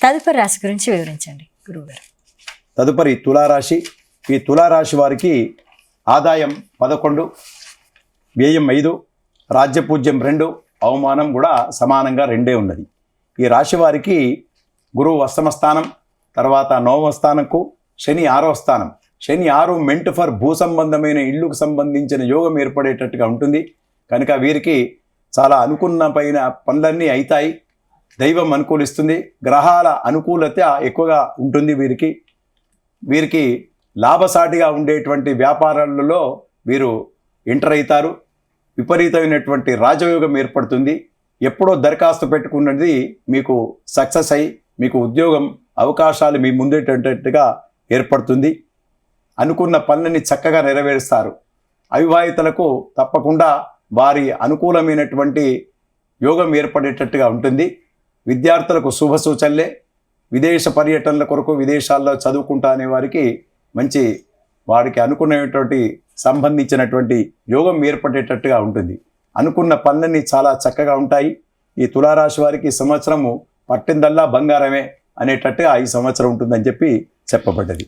తదుపరి రాశి గురించి వివరించండి గురువుగారు. తదుపరి తులారాశి. ఈ తులారాశి వారికి ఆదాయం 11, వ్యయం 5, రాజ్యపూజ్యం 2, అవమానం కూడా సమానంగా 2 ఉన్నది. ఈ రాశి వారికి గురువు అష్టమ స్థానం, తర్వాత 9వ స్థానంకు శని 6వ స్థానం. శని 6 మెంట్ ఫర్ భూ సంబంధమైన ఇళ్ళకు సంబంధించిన యోగం ఏర్పడేటట్టుగా ఉంటుంది. కనుక వీరికి చాలా అనుకున్న పైన పనులన్నీ అవుతాయి. దైవం అనుకూలిస్తుంది. గ్రహాల అనుకూలత ఎక్కువగా ఉంటుంది. వీరికి లాభసాటిగా ఉండేటువంటి వ్యాపారాలలో వీరు ఎంటర్ అవుతారు. విపరీతమైనటువంటి రాజయోగం ఏర్పడుతుంది. ఎప్పుడో దరఖాస్తు పెట్టుకున్నది మీకు సక్సెస్ అయ్యి మీకు ఉద్యోగం అవకాశాలు మీ ముందేటట్టుగా ఏర్పడుతుంది. అనుకున్న పనులని చక్కగా నెరవేరుస్తారు. అవివాహితులకు తప్పకుండా వారి అనుకూలమైనటువంటి యోగం ఏర్పడేటట్టుగా ఉంటుంది. విద్యార్థులకు శుభ సూచనలే. విదేశ పర్యటనల కొరకు విదేశాల్లో చదువుకుంటా అనే వారికి మంచి వారికి అనుకునేటువంటి సంబంధించినటువంటి యోగం ఏర్పడేటట్టుగా ఉంటుంది. అనుకున్న పనులన్నీ చాలా చక్కగా ఉంటాయి. ఈ తులారాశి వారికి సంవత్సరము పట్టిందల్లా బంగారమే అనేటట్టుగా ఈ సంవత్సరం ఉంటుందని చెప్పి చెప్పబడ్డది.